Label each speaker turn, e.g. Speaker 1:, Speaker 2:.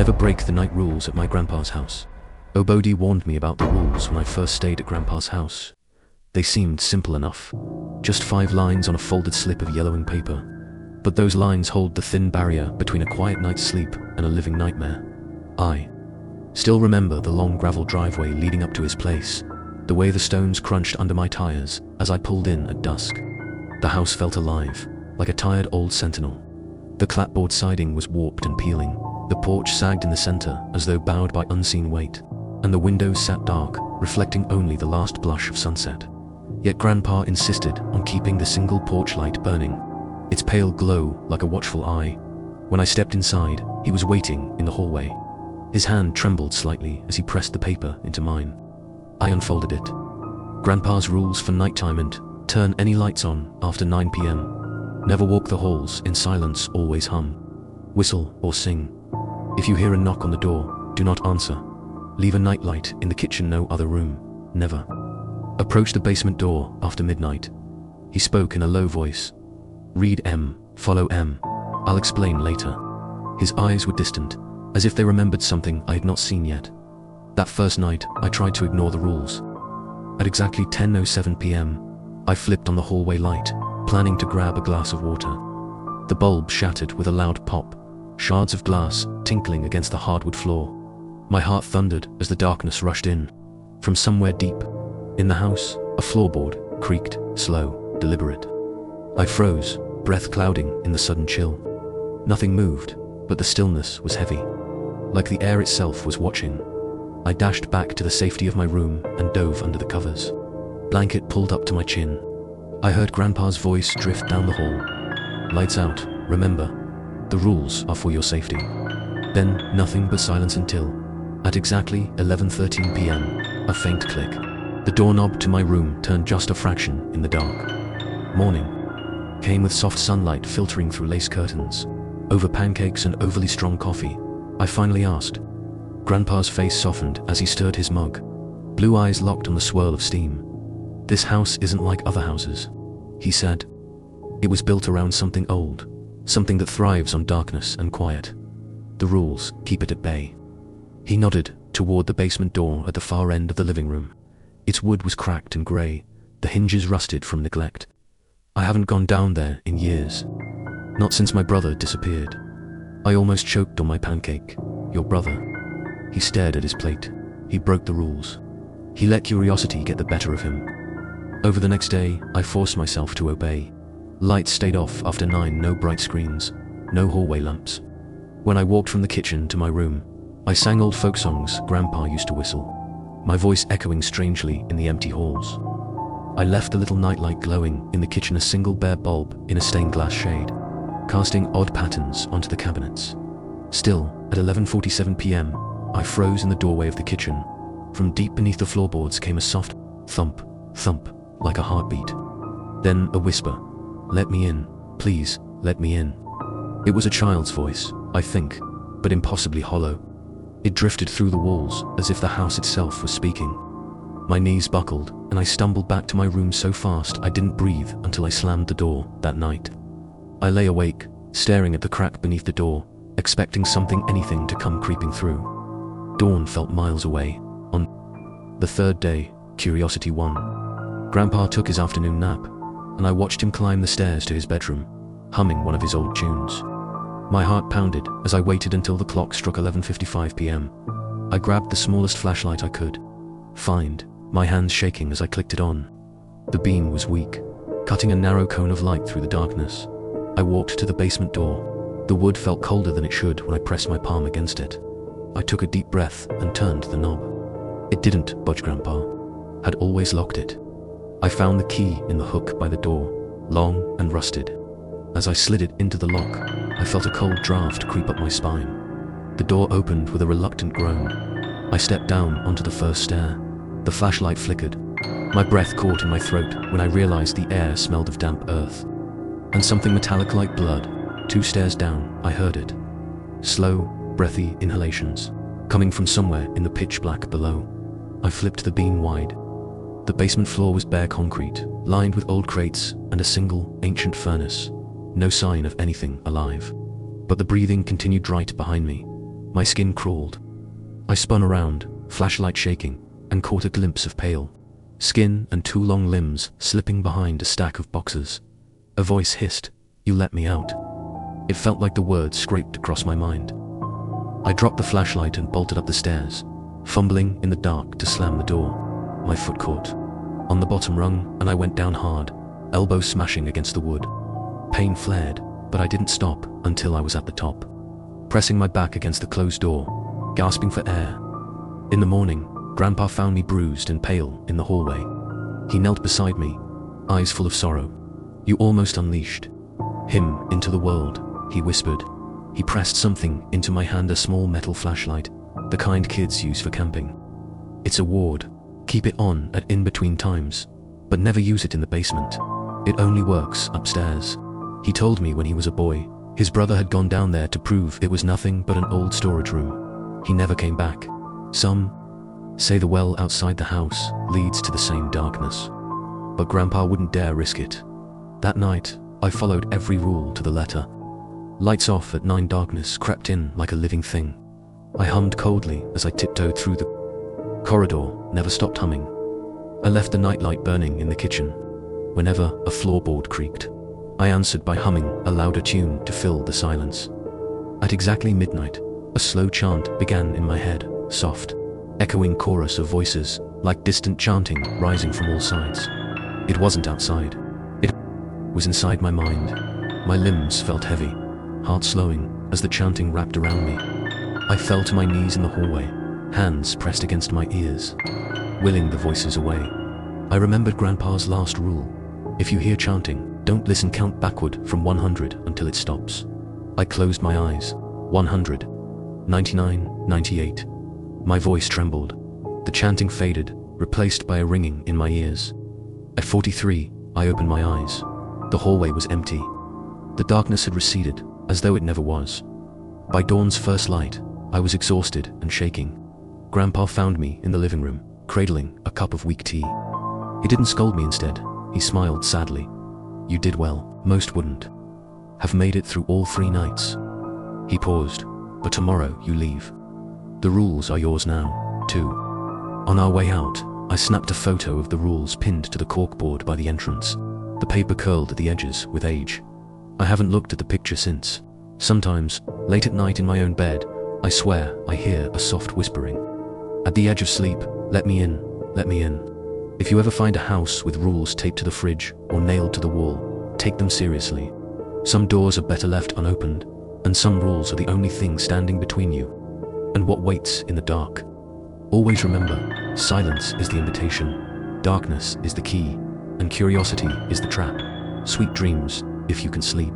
Speaker 1: Never break the night rules at my grandpa's house. Obodi warned me about the rules when I first stayed at grandpa's house. They seemed simple enough. Just 5 lines on a folded slip of yellowing paper. But those lines hold the thin barrier between a quiet night's sleep and a living nightmare. I still remember the long gravel driveway leading up to his place, the way the stones crunched under my tires as I pulled in at dusk. The house felt alive, like a tired old sentinel. The clapboard siding was warped and peeling, the porch sagged in the center as though bowed by unseen weight, and the windows sat dark, reflecting only the last blush of sunset. Yet Grandpa insisted on keeping the single porch light burning, its pale glow like a watchful eye. When I stepped inside, he was waiting in the hallway. His hand trembled slightly as he pressed the paper into mine. I unfolded it. Grandpa's rules for nighttime and turn any lights on after 9 p.m. Never walk the halls in silence, always hum, whistle or sing. If you hear a knock on the door, do not answer. Leave a nightlight in the kitchen, no other room, never. Approach the basement door after midnight. He spoke in a low voice. Read M, follow M. I'll explain later. His eyes were distant, as if they remembered something I had not seen yet. That first night, I tried to ignore the rules. At exactly 10:07 p.m., I flipped on the hallway light, planning to grab a glass of water. The bulb shattered with a loud pop, shards of glass tinkling against the hardwood floor. My heart thundered as the darkness rushed in. From somewhere deep in the house, a floorboard creaked, slow, deliberate. I froze, breath clouding in the sudden chill. Nothing moved, but the stillness was heavy, like the air itself was watching. I dashed back to the safety of my room and dove under the covers. Blanket pulled up to my chin. I heard Grandpa's voice drift down the hall. Lights out, remember. The rules are for your safety. Then, nothing but silence until, at exactly 11:13 p.m., a faint click. The doorknob to my room turned just a fraction in the dark. Morning came with soft sunlight filtering through lace curtains. Over pancakes and overly strong coffee, I finally asked. Grandpa's face softened as he stirred his mug. Blue eyes locked on the swirl of steam. This house isn't like other houses, he said. It was built around something old, something that thrives on darkness and quiet. The rules keep it at bay. He nodded toward the basement door at the far end of the living room. Its wood was cracked and grey, the hinges rusted from neglect. I haven't gone down there in years. Not since my brother disappeared. I almost choked on my pancake. Your brother. He stared at his plate. He broke the rules. He let curiosity get the better of him. Over the next day, I forced myself to obey. Lights stayed off after 9, no bright screens, no hallway lamps. When I walked from the kitchen to my room, I sang old folk songs Grandpa used to whistle, my voice echoing strangely in the empty halls. I left the little nightlight glowing in the kitchen, a single bare bulb in a stained glass shade, casting odd patterns onto the cabinets. Still, at 11:47 p.m., I froze in the doorway of the kitchen. From deep beneath the floorboards came a soft thump, thump, like a heartbeat. Then a whisper. Let me in, please, let me in. It was a child's voice, I think, but impossibly hollow. It drifted through the walls as if the house itself was speaking. My knees buckled, and I stumbled back to my room so fast I didn't breathe until I slammed the door that night. I lay awake, staring at the crack beneath the door, expecting something, anything to come creeping through. Dawn felt miles away. On the third day, curiosity won. Grandpa took his afternoon nap, and I watched him climb the stairs to his bedroom, humming one of his old tunes. My heart pounded as I waited until the clock struck 11:55 p.m. I grabbed the smallest flashlight I could find, my hands shaking as I clicked it on. The beam was weak, cutting a narrow cone of light through the darkness. I walked to the basement door. The wood felt colder than it should when I pressed my palm against it. I took a deep breath and turned the knob. It didn't budge. Grandpa had always locked it. I found the key in the hook by the door, long and rusted. As I slid it into the lock, I felt a cold draft creep up my spine. The door opened with a reluctant groan. I stepped down onto the first stair. The flashlight flickered. My breath caught in my throat when I realized the air smelled of damp earth and something metallic like blood. 2 stairs down, I heard it. Slow, breathy inhalations, coming from somewhere in the pitch black below. I flipped the beam wide. The basement floor was bare concrete, lined with old crates and a single, ancient furnace. No sign of anything alive. But the breathing continued right behind me. My skin crawled. I spun around, flashlight shaking, and caught a glimpse of pale skin and 2 long limbs slipping behind a stack of boxes. A voice hissed, "You let me out." It felt like the words scraped across my mind. I dropped the flashlight and bolted up the stairs, fumbling in the dark to slam the door. My foot caught on the bottom rung, and I went down hard, elbow smashing against the wood. Pain flared, but I didn't stop until I was at the top, pressing my back against the closed door, gasping for air. In the morning, Grandpa found me bruised and pale in the hallway. He knelt beside me, eyes full of sorrow. "You almost unleashed him into the world," he whispered. He pressed something into my hand, a small metal flashlight, the kind kids use for camping. "It's a ward. Keep it on at in-between times, but never use it in the basement. It only works upstairs." He told me when he was a boy, his brother had gone down there to prove it was nothing but an old storage room. He never came back. Some say the well outside the house leads to the same darkness, but Grandpa wouldn't dare risk it. That night, I followed every rule to the letter. Lights off at 9, darkness crept in like a living thing. I hummed coldly as I tiptoed through the corridor, never stopped humming. I left the nightlight burning in the kitchen. Whenever a floorboard creaked, I answered by humming a louder tune to fill the silence. At exactly midnight, a slow chant began in my head, soft, echoing chorus of voices, like distant chanting rising from all sides. It wasn't outside. It was inside my mind. My limbs felt heavy, heart slowing as the chanting wrapped around me. I fell to my knees in the hallway, hands pressed against my ears, willing the voices away. I remembered Grandpa's last rule: if you hear chanting, don't listen, count backward from 100 until it stops. I closed my eyes. 100, 99, 98. My voice trembled. The chanting faded, replaced by a ringing in my ears. At 43, I opened my eyes. The hallway was empty. The darkness had receded, as though it never was. By dawn's first light, I was exhausted and shaking. Grandpa found me in the living room, cradling a cup of weak tea. He didn't scold me. Instead, he smiled sadly. "You did well. Most wouldn't have made it through all 3 nights." He paused. "But tomorrow you leave. The rules are yours now, too." On our way out, I snapped a photo of the rules pinned to the corkboard by the entrance. The paper curled at the edges with age. I haven't looked at the picture since. Sometimes, late at night in my own bed, I swear I hear a soft whispering. At the edge of sleep, "Let me in, let me in." If you ever find a house with rules taped to the fridge or nailed to the wall, take them seriously. Some doors are better left unopened, and some rules are the only thing standing between you and what waits in the dark. Always remember, silence is the invitation, darkness is the key, and curiosity is the trap. Sweet dreams, if you can sleep.